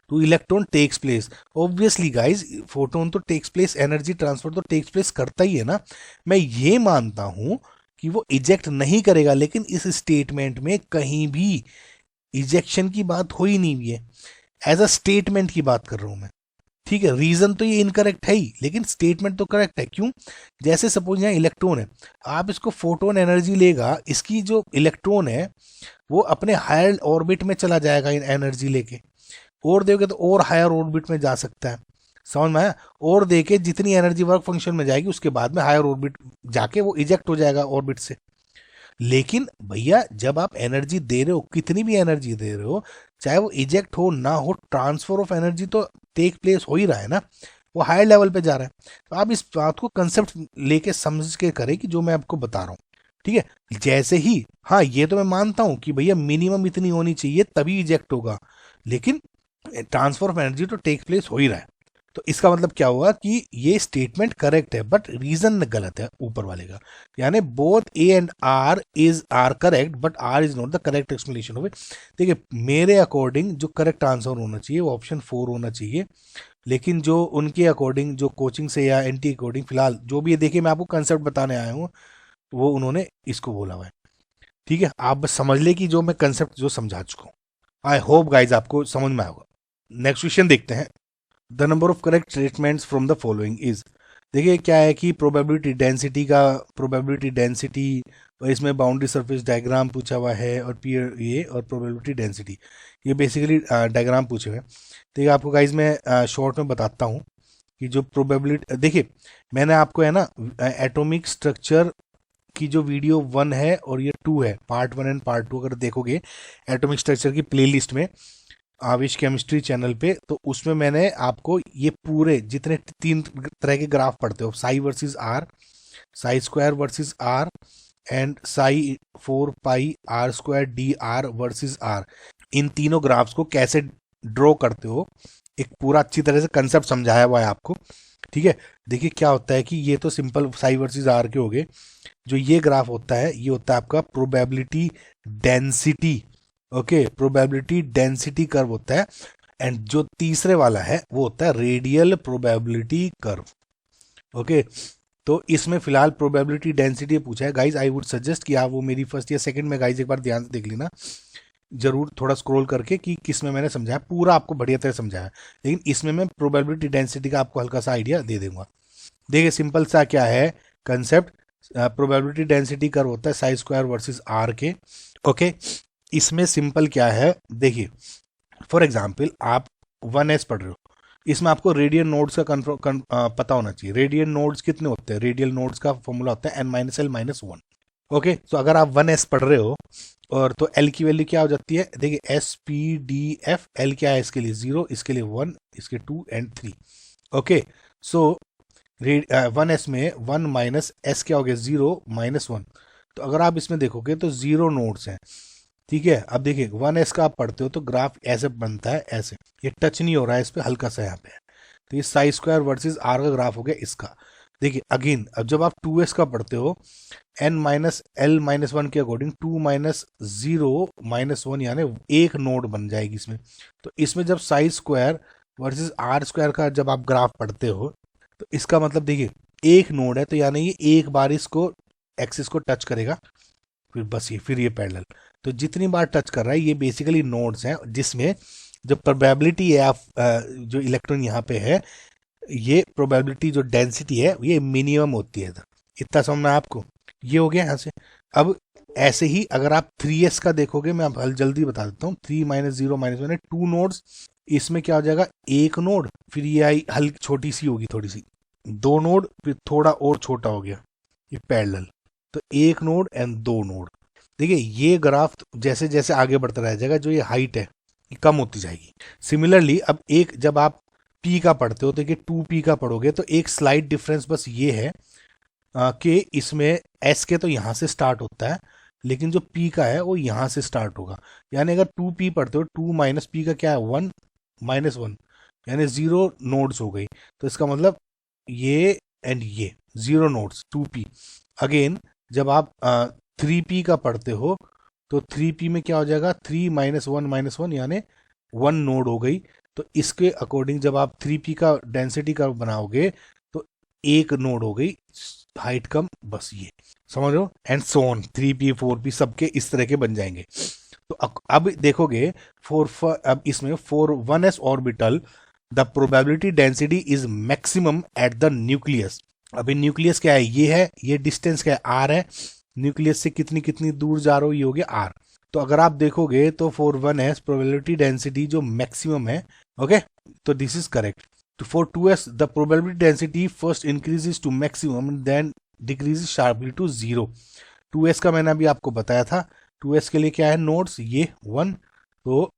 to electron takes place. Obviously guys photon तो टेक्स प्लेस, एनर्जी ट्रांसफर तो टेक्स प्लेस करता ही है ना। मैं ये मानता हूं कि वो इजेक्ट नहीं करेगा, लेकिन इस स्टेटमेंट में कहीं भी इजेक्शन की बात हो ही नहीं हुई है, एज अ स्टेटमेंट की बात कर रहा हूं मैं, ठीक है। रीजन तो ये इनकरेक्ट है ही, लेकिन स्टेटमेंट तो करेक्ट है। क्यों? जैसे सपोज यहाँ इलेक्ट्रॉन है, आप इसको फोटोन एनर्जी लेगा, इसकी जो इलेक्ट्रॉन है वो अपने हायर ऑर्बिट में चला जाएगा एनर्जी लेके, और दोगे तो और हायर ऑर्बिट में जा सकता है, समझ में आया। और देके जितनी एनर्जी वर्क फंक्शन में जाएगी उसके बाद में हायर ऑर्बिट जाके वो इजेक्ट हो जाएगा ऑर्बिट से। लेकिन भैया जब आप एनर्जी दे रहे हो, कितनी भी एनर्जी दे रहे हो, चाहे वो इजेक्ट हो ना हो, ट्रांसफर ऑफ एनर्जी तो टेक प्लेस हो ही रहा है ना। वो हायर लेवल पे जा रहा है। तो आप इस बात को कंसेप्ट लेके समझ के करें कि जो मैं आपको बता रहा हूँ, ठीक है। जैसे ही, हाँ ये तो मैं मानता हूँ कि भैया मिनिमम इतनी होनी चाहिए तभी इजेक्ट होगा, लेकिन ट्रांसफर ऑफ एनर्जी तो टेक प्लेस हो ही रहा है। तो इसका मतलब क्या हुआ कि ये स्टेटमेंट करेक्ट है बट रीजन गलत है ऊपर वाले का, यानी both A and R is R correct but R is not the correct explanation of it. देखिए मेरे अकॉर्डिंग जो करेक्ट आंसर होना चाहिए वो ऑप्शन 4 होना चाहिए, लेकिन जो उनके अकॉर्डिंग, जो कोचिंग से या एंटी अकॉर्डिंग, फिलहाल जो भी है, देखिए मैं आपको कंसेप्ट बताने आया हूँ, वो उन्होंने इसको बोला हुआ है, ठीक है। आप बस समझ ले कि जो मैं कंसेप्ट जो समझा चुका हूँ। आई होप गाइज आपको समझ में आएगा। नेक्स्ट क्वेश्चन देखते हैं। The number of correct statements from the following is, देखिए क्या है कि प्रोबेबिलिटी डेंसिटी का, प्रोबेबिलिटी डेंसिटी, और इसमें बाउंड्री सरफेस डायग्राम पूछा हुआ है, और पीयर ये, और प्रोबेबिलिटी डेंसिटी, ये बेसिकली डायग्राम पूछे हुए हैं। देखिए आपको गाइज मैं शॉर्ट में बताता हूँ कि जो प्रोबेबिलिटी, देखिए मैंने आपको है ना एटॉमिक स्ट्रक्चर की जो वीडियो 1 है और ये 2 है, पार्ट 1 एंड पार्ट 2 अगर देखोगे एटॉमिक स्ट्रक्चर की प्लेलिस्ट में आविश केमिस्ट्री चैनल पे, तो उसमें मैंने आपको ये पूरे जितने 3 तरह के ग्राफ पढ़ते हो, psi versus R, psi square versus R, and psi 4 pi R square D R versus R, इन तीनों ग्राफ्स को कैसे ड्रॉ करते हो, एक पूरा अच्छी तरह से कंसेप्ट समझाया हुआ है आपको, ठीक है। देखिए क्या होता है कि ये तो सिंपल साई वर्सेस आर के हो गए। जो ये ग्राफ होता है ये होता है आपका probability density, okay, probability density curve होता है। एंड जो तीसरे वाला है वो होता है रेडियल प्रोबेबिलिटी कर्व, ओके। तो इसमें फिलहाल प्रोबेबिलिटी डेंसिटी पूछा है गाइज। आई वुड सजेस्ट कि आप वो मेरी फर्स्ट या सेकंड में गाइज एक बार ध्यान से देख लेना जरूर, थोड़ा स्क्रॉल करके, कि किस में मैंने समझाया, पूरा आपको बढ़िया तरह समझाया, लेकिन इसमें मैं प्रोबेबिलिटी डेंसिटी का आपको हल्का सा आइडिया दे दूंगा। देखिए सिंपल सा क्या है कंसेप्ट, प्रोबेबिलिटी डेंसिटी कर्व होता है साई स्क्वायर वर्सेस आर के, ओके। इसमें सिंपल क्या है, देखिए फॉर एग्जांपल आप 1s पढ़ रहे हो, इसमें आपको रेडियल नोड्स का पता होना चाहिए। रेडियल नोड्स कितने होते हैं, रेडियल नोड्स का फॉर्मूला होता है n-l-1, ओके। तो अगर आप 1s पढ़ रहे हो और तो l की वैल्यू क्या हो जाती है, देखिए S-P-D-F, l क्या है इसके लिए 0, इसके लिए 1, इसके 2 एंड 3, ओके। सो 1s में 1 माइनस एस क्या हो गया, 0 माइनस 1। तो अगर आप इसमें देखोगे तो 0 नोड्स हैं, ठीक है। अब देखिए 1s का आप पढ़ते हो तो ग्राफ ऐसे बनता है, ऐसे, ये टच नहीं हो रहा है इस पे, हल्का सा यहाँ पे है। तो ये साई स्क्वायर वर्सेस आर का ग्राफ हो गया इसका। देखिए अगेन अब जब आप 2s का पढ़ते हो n-l-1 के अकॉर्डिंग 2 माइनस 0 माइनस 1 यानी एक नोड बन जाएगी इसमें। तो इसमें जब psi square versus R square का जब आप ग्राफ पढ़ते हो तो इसका मतलब देखिए एक नोड है, तो यानी ये एक बार इसको एक्सिस को टच करेगा, फिर बस ये, फिर ये पैरेलल। तो जितनी बार टच कर रहा है ये बेसिकली नोड्स हैं, जिसमें जो प्रोबेबिलिटी है आप जो इलेक्ट्रॉन यहाँ पे है, ये प्रोबेबिलिटी जो डेंसिटी है ये मिनिमम होती है इधर। इतना समझ में आपको, ये हो गया यहाँ से। अब ऐसे ही अगर आप 3s का देखोगे, मैं आप जल्दी बता देता हूँ, 3 माइनस 0 माइनस 1 है, 2 नोड्स, इसमें क्या हो जाएगा एक नोड, फिर ये आई हल्की छोटी सी होगी, थोड़ी सी 2 नोड, फिर थोड़ा और छोटा हो गया, ये पैरेलल। तो एक नोड एंड 2 नोड। देखिए ये ग्राफ जैसे जैसे आगे बढ़ता रह जाएगा, जो ये हाइट है ये कम होती जाएगी। सिमिलरली अब एक जब आप पी का पढ़ते हो तो ये 2p का पढ़ोगे तो एक स्लाइड डिफरेंस बस ये है कि इसमें s के तो यहाँ से स्टार्ट होता है, लेकिन जो p का है वो यहाँ से स्टार्ट होगा। यानी अगर 2p पढ़ते हो, 2 माइनस p का क्या है 1 माइनस 1, यानी 0 नोड्स हो गई। तो इसका मतलब ये एंड ये 0 नोड्स 2p। अगेन जब आप 3p का पढ़ते हो तो 3p में क्या हो जाएगा, 3 माइनस 1 यानी 1 नोड हो गई। तो इसके अकॉर्डिंग जब आप 3p का डेंसिटी का बनाओगे तो एक नोड हो गई, हाइट कम, बस ये समझ लो, and so on 3p 4p सबके इस तरह के बन जाएंगे। तो अब देखोगे अब इसमें for 1s orbital the probability density is maximum at the nucleus. अभी न्यूक्लियस क्या है, ये है, ये डिस्टेंस क्या है r है, न्यूक्लियस से कितनी कितनी दूर जा रहे हो, ये हो गया r। तो अगर आप देखोगे तो फॉर 1s प्रोबेबिलिटी डेंसिटी जो मैक्सिमम है, ओके, तो दिस इज करेक्ट। तो for 2s the probability density first increases to maximum and then decreases sharply to 0। 2s का मैंने अभी आपको बताया था, 2s के लिए क्या है नोड्स, ये 1, तो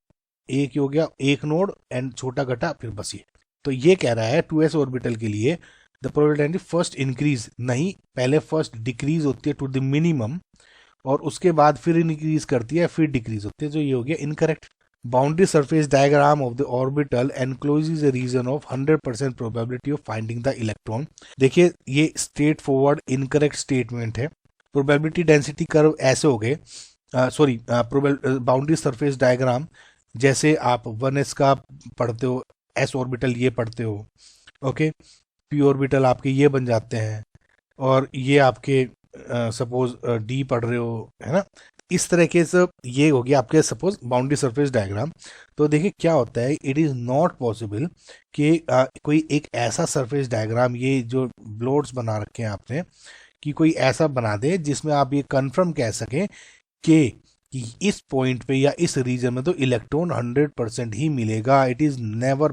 एक हो गया एक नोड एंड छोटा घटा, फिर बस ये तो ये कह रहा है 2s ऑर्बिटल के लिए द प्रोबेबिलिटी फर्स्ट इंक्रीज, नहीं, पहले फर्स्ट डिक्रीज होती है टू द मिनिमम और उसके बाद फिर इंक्रीज करती है, फिर डिक्रीज होती है, जो ये हो गया incorrect. Boundary surface diagram of the orbital encloses a region of 100% probability of finding the electron. देखिए ये स्ट्रेट फॉरवर्ड इनकरेक्ट स्टेटमेंट है। प्रोबेबिलिटी डेंसिटी कर्व ऐसे हो गए, सॉरी, बाउंड्री सरफेस डायग्राम जैसे आप 1s का पढ़ते हो, s ऑर्बिटल ये पढ़ते हो, ओके, p ऑर्बिटल आपके ये बन जाते हैं और ये आपके सपोज d पढ़ रहे हो, है ना, इस तरह के सब ये हो गया आपके सपोज बाउंड्री सरफेस डायग्राम। तो देखिए क्या होता है, इट इज़ नॉट पॉसिबल कि कोई एक ऐसा सरफेस डायग्राम, ये जो ब्लॉट्स बना रखे हैं आपने, कि कोई ऐसा बना दे जिसमें आप ये कंफर्म कह सकें कि इस पॉइंट पे या इस रीजन में तो इलेक्ट्रॉन 100% ही मिलेगा। इट इज़ नेवर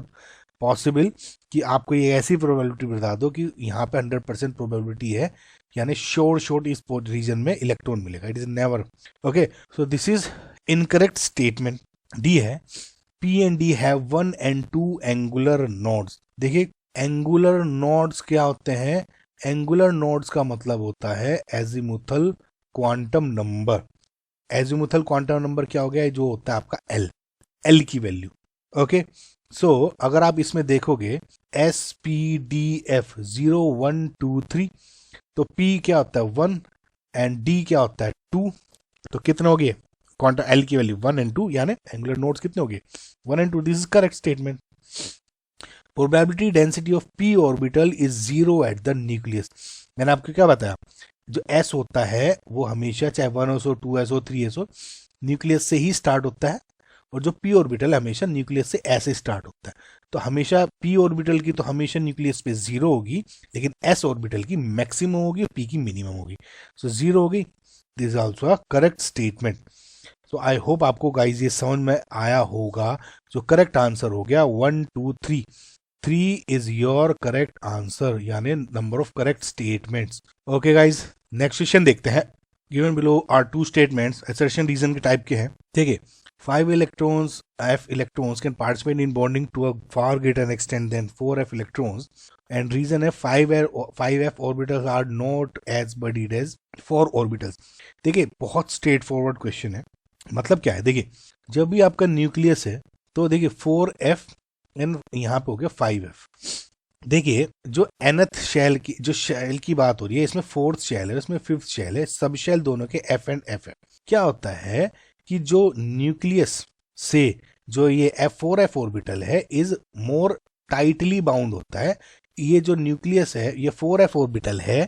पॉसिबल कि आपको ये ऐसी प्रोबेबिलिटी बता दो कि यहाँ पे 100% प्रोबेबिलिटी है, यानी शॉर्ट इस रीजन में इलेक्ट्रॉन मिलेगा। It is never. Okay, so this is incorrect statement. D है P and D have 1 and 2 angular nodes. देखिए एंगुलर नोड्स क्या होते हैं? एंगुलर नोड्स का मतलब होता है azimuthal quantum number. Azimuthal quantum number क्या हो गया? जो होता है आपका L की वैल्यू। ओके, सो अगर आप इसमें देखोगे SPDF 0 1 2 3, तो P क्या होता है 1 एंड D क्या होता है 2, तो कितने हो गए क्वांटम L की वैल्यू 1 एंड 2, यानी एंगुलर नोड्स कितने हो गए 1 and 2। This is correct statement. Probability density of P orbital is 0 at the nucleus. मैंने आपको क्या बताया, जो S होता है वो हमेशा चाहे 1s हो 2s हो 3s हो न्यूक्लियस से ही स्टार्ट होता है, और जो P ऑर्बिटल हमेशा न्यूक्लियस से ऐसे स्टार्ट होता है। तो हमेशा P ऑर्बिटल की तो हमेशा न्यूक्लियस पे 0 होगी, लेकिन S ऑर्बिटल की मैक्सिमम होगी और P की मिनिमम होगी। सो 0 होगी। This is also a correct statement. So I hope आपको गाइज ये समझ में आया होगा। जो करेक्ट आंसर हो गया 1 2 3, 3 इज योर करेक्ट आंसर, यानी number of correct statements. Okay guys, next question देखते हैं। Given below are 2 statements, assertion reason के टाइप के हैं। ठीक है, 5 electrons, F electrons can participate in bonding to a far greater extent than 4F electrons, and reason है 5F orbitals are not as bodied as 4 orbitals। देखिए बहुत स्ट्रेट फॉरवर्ड क्वेश्चन है। मतलब क्या है, देखिए जब भी आपका न्यूक्लियस है तो देखिए 4F एंड यहाँ पे हो गया 5F। देखिए जो nth शेल की, जो शेल की बात हो रही है, इसमें 4th शेल है, इसमें 5th शेल है, सब शेल दोनों के F एंड F है। क्या होता है कि जो न्यूक्लियस से जो ये F4F ऑर्बिटल है इज मोर टाइटली बाउंड होता है। ये जो न्यूक्लियस है, ये 4F ऑर्बिटल है,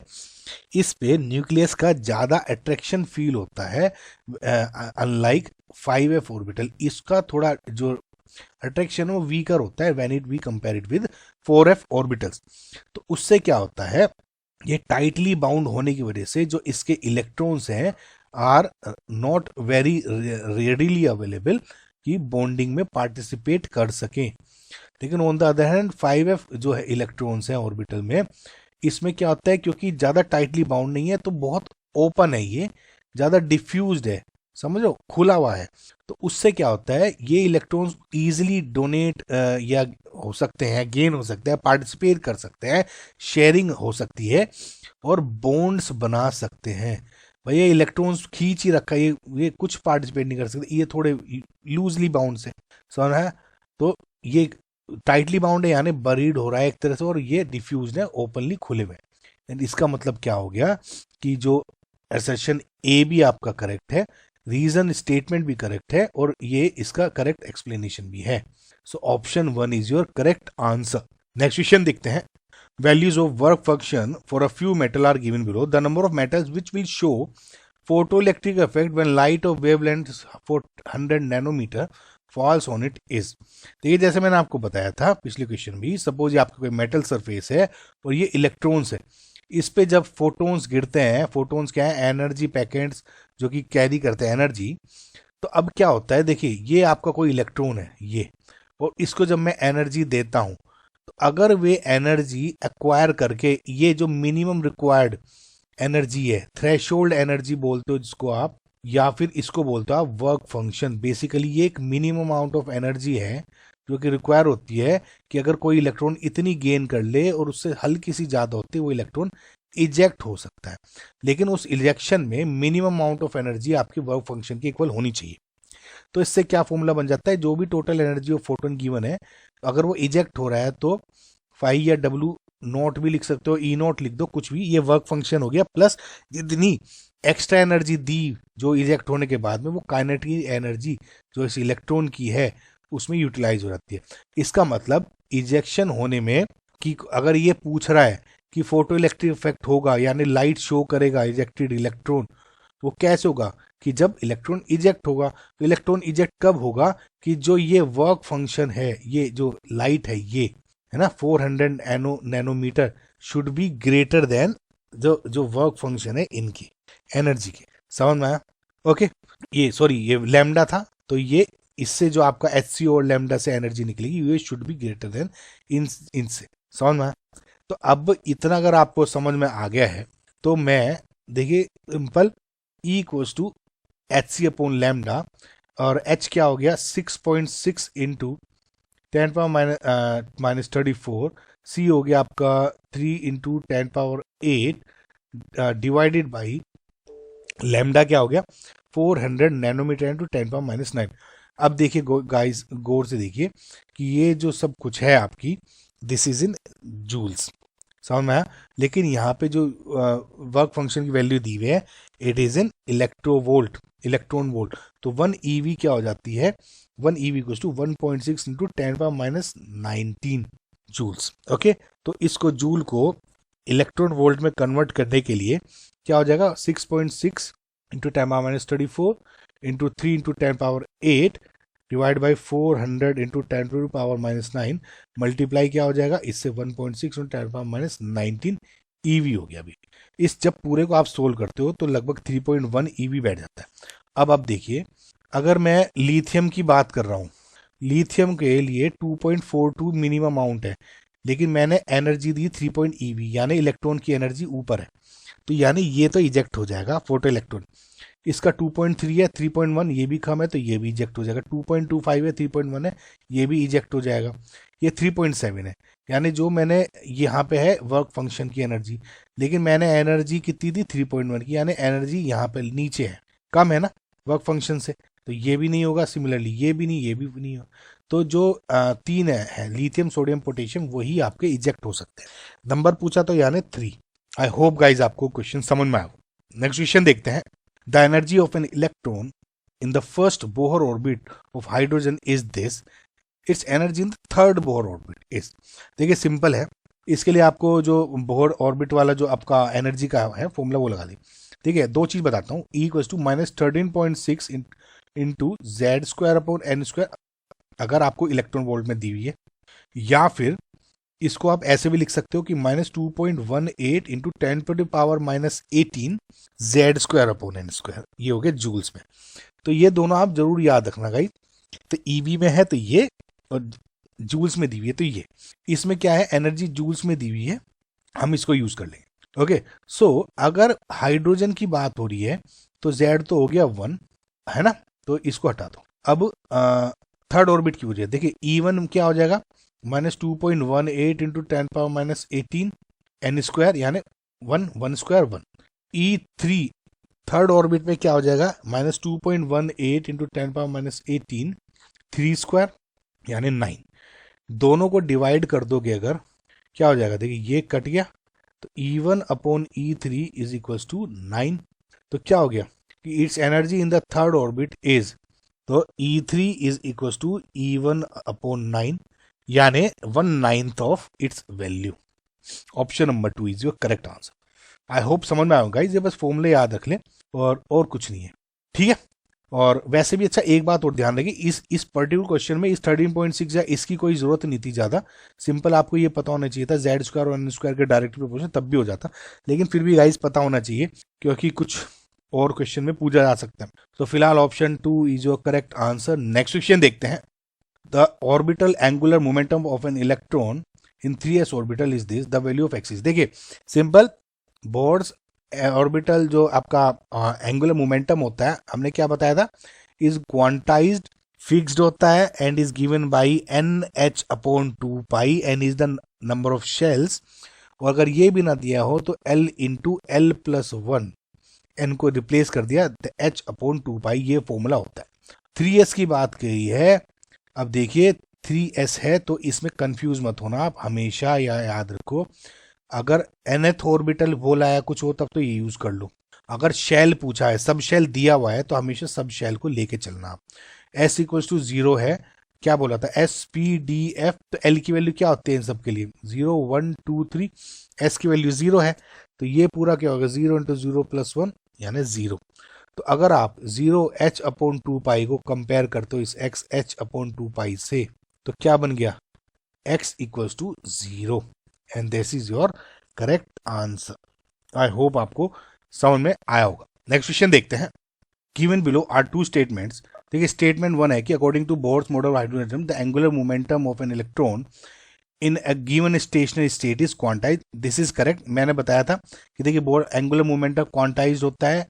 इस पे न्यूक्लियस का ज्यादा अट्रैक्शन फील होता है, अनलाइक 5F ऑर्बिटल। इसका थोड़ा जो अट्रैक्शन वो वीकर होता है when it we compare it with 4F orbitals. तो उससे क्या होता है, ये टाइटली बाउंड होने की वजह से जो इसके इलेक्ट्रॉन्स हैं are not very readily available कि बॉन्डिंग में पार्टिसिपेट कर सकें। लेकिन on the other hand 5F जो है इलेक्ट्रॉन्स हैं ऑर्बिटल में, इसमें क्या होता है, क्योंकि ज़्यादा टाइटली बाउंड नहीं है तो बहुत ओपन है, ये ज़्यादा डिफ्यूज्ड है, समझो खुला हुआ है। तो उससे क्या होता है, ये इलेक्ट्रॉन्स इजीली डोनेट या हो सकते हैं, गेन हो सकते हैं, पार्टिसिपेट कर सकते हैं, शेयरिंग हो सकती है और बॉन्ड्स बना सकते हैं। भैया इलेक्ट्रॉन्स खींच ही रखा है, ये कुछ पार्टिसिपेट नहीं कर सकते, ये थोड़े लूजली बाउंड से समझ है। तो ये टाइटली बाउंड है यानी बरीड हो रहा है एक तरह से, और ये डिफ्यूज है, ओपनली खुले हुए। इसका मतलब क्या हो गया कि जो असर्शन ए भी आपका करेक्ट है, रीजन स्टेटमेंट भी करेक्ट है, और ये इसका करेक्ट एक्सप्लेनेशन भी है। So option 1 is your correct answer. Next question देखते हैं। Values of work function for a few metal are given below. The number of metals which will show photoelectric effect when light of wavelength 400 nanometer falls on it is। देखिए जैसे मैंने आपको बताया था पिछले क्वेश्चन भी, सपोज ये आपका कोई मेटल सरफेस है और ये इलेक्ट्रॉन्स है, इस पे जब फोटोन्स गिरते हैं, फोटोन्स क्या है, एनर्जी पैकेट्स जो कि कैरी करते हैं एनर्जी। तो अब क्या होता है, देखिए ये आपका कोई इलेक्ट्रॉन है ये, और इसको जब मैं एनर्जी देता हूं, तो अगर वे एनर्जी एक्वायर करके, ये जो मिनिमम रिक्वायर्ड एनर्जी है, थ्रेशोल्ड एनर्जी बोलते हो जिसको आप, या फिर इसको बोलते हो आप वर्क फंक्शन, बेसिकली ये एक मिनिमम अमाउंट ऑफ एनर्जी है जो कि रिक्वायर होती है कि अगर कोई इलेक्ट्रॉन इतनी गेन कर ले और उससे हल्की सी ज़्यादा होती है वो इलेक्ट्रॉन इजेक्ट हो सकता है, लेकिन उस इजेक्शन में मिनिमम अमाउंट ऑफ एनर्जी आपके वर्क फंक्शन की इक्वल होनी चाहिए। तो इससे क्या फॉर्मूला बन जाता है, जो भी total energy of photon given है, अगर वो इजेक्ट हो रहा है तो फाई या डब्ल्यू नॉट भी लिख सकते हो, ई नॉट लिख दो, कुछ भी, ये वर्क फंक्शन हो गया, प्लस जितनी एक्स्ट्रा एनर्जी दी जो इजेक्ट होने के बाद में, वो काइनेटिक एनर्जी जो इस इलेक्ट्रॉन की है उसमें यूटिलाइज हो जाती है। इसका मतलब इजेक्शन होने में, कि अगर ये पूछ रहा है कि फोटो इलेक्ट्रिक इफेक्ट होगा यानी लाइट शो करेगा इजेक्टेड इलेक्ट्रॉन, वो कैसे होगा कि जब इलेक्ट्रॉन इजेक्ट होगा। तो इलेक्ट्रॉन इजेक्ट कब होगा कि जो ये वर्क फंक्शन है, ये जो लाइट है ना 400 nanometre should be greater than जो वर्क फंक्शन है इनकी एनर्जी के। समझ में आया? ओके, ये सॉरी ये लैम्डा था, तो ये इससे जो आपका HCO और लैम्डा से एनर्जी निकलेगी ये शुड बी ग्रेटर देन इनसे। समझ में आया? तो अब इतना अगर आपको समझ में आ गया है तो मैं देखिए simple E equals to HC upon lambda, और H क्या हो गया 6.6 इंटू 10⁻⁻34, C हो गया आपका 3 इंटू 10⁻8 डिवाइडेड बाई लैम्डा क्या हो गया 400 नैनोमीटर इंटू 10⁻9। अब देखिए गाइस गौर से देखिए कि ये जो सब कुछ है आपकी, दिस इज इन जूल्स। समझ में आया? लेकिन यहाँ पे जो वर्क फंक्शन की वैल्यू दी हुई है it is in electron volt. तो 1 EV क्या हो जाती है, 1 EV equals to 1.6 into 10⁻19 joules. Okay, तो इसको जूल को इलेक्ट्रॉन वोल्ट में कन्वर्ट करने के लिए क्या हो जाएगा 6.6 into 10⁻34 into 3 into 10⁻8 divide by 400 into 10⁻⁻9 multiply क्या हो जाएगा इससे 1.6 इंटू 10⁻19 EV हो गया। अभी इस जब पूरे को आप सोल्व करते हो तो लगभग 3.1 EV बैठ जाता है। अब देखिए अगर मैं लिथियम की बात कर रहा हूँ, लिथियम के लिए 2.42 मिनिमम अमाउंट है, लेकिन मैंने एनर्जी दी 3 EV यानी इलेक्ट्रॉन की एनर्जी ऊपर है, तो यानी ये तो इजेक्ट हो जाएगा फोटो इलेक्ट्रॉन। इसका 2.3 है, 3.1 ये भी कम है तो ये भी इजेक्ट हो जाएगा। 2.25 है, 3.1 है, ये भी इजेक्ट हो जाएगा। ये 3.7 है, यानी जो मैंने यहाँ पे है वर्क फंक्शन की एनर्जी, लेकिन मैंने एनर्जी कितनी दी 3.1 की, यानी एनर्जी यहाँ पे नीचे है, कम है ना वर्क फंक्शन से, तो ये भी नहीं होगा। सिमिलरली ये भी नहीं, ये भी नहीं होगा। तो जो तीन है लिथियम सोडियम पोटेशियम वही आपके इजेक्ट हो सकते हैं। नंबर पूछा तो यानी 3। आई होप गाइज आपको क्वेश्चन समझ में आया। नेक्स्ट क्वेश्चन देखते हैं। The energy of an electron in the first Bohr orbit of hydrogen is this, it's energy in the third Bohr orbit is. देखिए सिंपल है, इसके लिए आपको जो बोहर ऑर्बिट वाला जो आपका एनर्जी का है फॉर्मूला वो लगा ली। ठीक है, दो चीज बताता हूँ, E equals to -13.6 into Z² upon N², अगर आपको इलेक्ट्रॉन वोल्ट में दी हुई है, या फिर इसको आप ऐसे भी लिख सकते हो कि -2.18 इंटू 10⁻⁻18 Z² अपॉन N², ये हो गया जूल्स में। तो ये दोनों आप जरूर याद रखना गाइस। तो EV में है तो ये, और जूल्स में दी हुई है तो ये। इसमें क्या है, एनर्जी जूल्स में दी हुई है, हम इसको यूज कर लेंगे। ओके, सो अगर हाइड्रोजन की बात हो रही है तो Z तो हो गया 1, है ना, तो इसको हटा दो। अब थर्ड ऑर्बिट की वजह देखिए E1 क्या हो जाएगा -2.18 इंटू 10⁻⁻18 N² यानी 1 1²। E3 थर्ड ऑर्बिट में क्या हो जाएगा -2.18 इंटू 10⁻⁻18 3² यानी 9। दोनों को डिवाइड कर दोगे अगर, क्या हो जाएगा, देखिए ये कट गया, तो E1 upon E3 is equals to 9। तो क्या हो गया कि it's energy in the third orbit is, तो E3 is equals to E1 upon 9 यानी 1/9 of its value. Option number 2 is your correct answer. I hope समझ में आया गाइस, ये बस फॉर्मूले याद रख लें और कुछ नहीं है। ठीक है, और वैसे भी अच्छा एक बात और ध्यान रखिए, इस पर्टिकुलर क्वेश्चन में इस 13.6 या इसकी कोई जरूरत नहीं थी ज़्यादा। सिंपल आपको ये पता होना चाहिए था Z² और N² के डायरेक्ट प्रोपोर्शन, तब भी हो जाता, लेकिन फिर भी गाइस पता होना चाहिए क्योंकि कुछ और क्वेश्चन में पूछा जा सकता है। तो फिलहाल option 2 is your correct answer. Next question देखते हैं। The orbital angular momentum of an electron in 3s orbital is this, the value of axis. देखिए सिंपल, बोर्ड्स ऑर्बिटल जो आपका एंगुलर मोमेंटम होता है, हमने क्या बताया था, इज क्वांटाइज्ड फिक्स्ड होता है and is given by NH/2 N is the number of shells, और अगर ये भी ना दिया हो तो L इंटू L+1 एन को रिप्लेस कर दिया तो H/2 ये फॉर्मूला होता है। 3s की बात कही है। अब देखिए 3s है तो इसमें कंफ्यूज मत होना आप, हमेशा याद रखो अगर nth ऑर्बिटल बोला है कुछ हो तब तो ये यूज कर लो। अगर शेल पूछा है, सब शेल दिया हुआ है तो हमेशा सब शेल को लेके चलना आप। s इक्वल्स टू 0 है, क्या बोला था SPDF, तो L की वैल्यू क्या होती है इन सब के लिए 0 1 2 3, S की वैल्यू 0 है तो ये पूरा क्या होगा 0 इंटू 0+1 यानी 0। तो अगर आप 0h/2 को कंपेयर करते हो इस XH/2 से तो क्या बन गया x equals to 0 and this is your correct answer. I hope आपको समझ में आया होगा। नेक्स्ट क्वेश्चन देखते हैं। Given below are two statements. देखिए स्टेटमेंट 1 है कि according to Bohr's model of hydrogen atom the angular momentum of an electron in a given stationary state is quantize. This is correct. मैंने बताया था कि देखिए बोर्ड एंगुलर मोमेंटम क्वांटाइज होता है,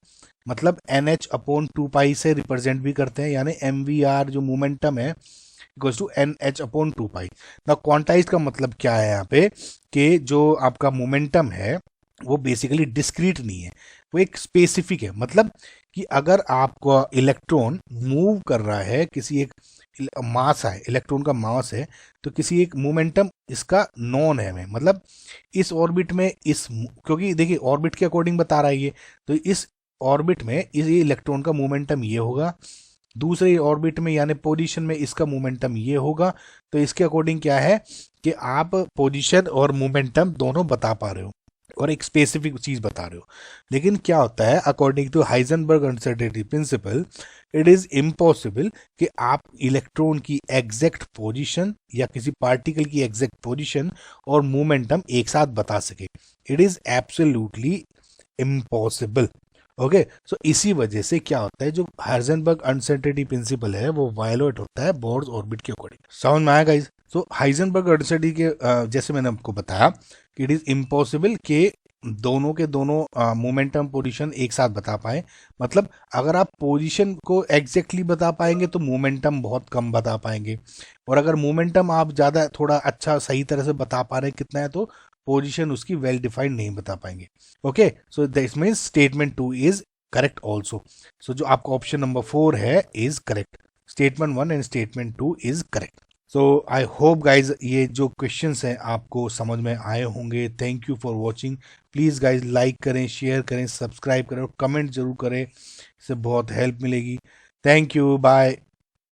मतलब NH/2 से रिप्रेजेंट भी करते हैं, यानी MVR जो मोमेंटम है इक्वल्स टू NH/2। ना क्वांटाइज का मतलब क्या है यहाँ पे कि जो आपका मोमेंटम है वो बेसिकली डिस्क्रीट नहीं है, वो एक स्पेसिफिक है। मतलब कि अगर आपका इलेक्ट्रॉन मूव कर रहा है किसी एक मास है, इलेक्ट्रॉन का मास है, तो किसी एक मोमेंटम इसका नॉन है में, मतलब इस ऑर्बिट में इस, क्योंकि देखिए ऑर्बिट के अकॉर्डिंग बता रहा है ये, तो इस ऑर्बिट में इस इलेक्ट्रॉन का मोमेंटम ये होगा, दूसरे ऑर्बिट में यानी पोजीशन में इसका मोमेंटम ये होगा। तो इसके अकॉर्डिंग क्या है कि आप पोजीशन और मोमेंटम दोनों बता पा रहे हो और एक स्पेसिफिक चीज बता रहे हो। लेकिन क्या होता है according to Heisenberg uncertainty principle, it is impossible कि आप इलेक्ट्रॉन की एग्जैक्ट पोजीशन या किसी पार्टिकल की एग्जैक्ट पोजीशन और मोमेंटम एक साथ बता सके। It is absolutely impossible. Okay, so इसी वजह से क्या होता है जो हाइजेनबर्ग अनसर्टेनिटी प्रिंसिपल है वो वायलेट होता है बोर्स ऑर्बिट के अकॉर्डिंग। समझ में आया गाइस? सो हाइजेनबर्ग अनसर्टेनिटी के जैसे मैंने आपको बताया कि इट इज इम्पॉसिबल कि दोनों के दोनों मोमेंटम पोजीशन एक साथ बता पाए। मतलब अगर आप पोजीशन को एग्जैक्टली बता पाएंगे तो मोमेंटम बहुत कम बता पाएंगे, और अगर मोमेंटम आप ज़्यादा थोड़ा अच्छा सही तरह से बता पा रहे हैं कितना है तो पोजीशन उसकी वेल डिफाइंड नहीं बता पाएंगे। Okay, so this means statement 2 is correct also. So जो आपका ऑप्शन नंबर 4 है is correct. Statement 1 and statement 2 is correct. So I hope guys ये जो क्वेश्चंस हैं आपको समझ में आए होंगे। Thank you for watching. Please guys like करें, शेयर करें, सब्सक्राइब करें और कमेंट जरूर करें, इससे बहुत हेल्प मिलेगी। Thank you, bye.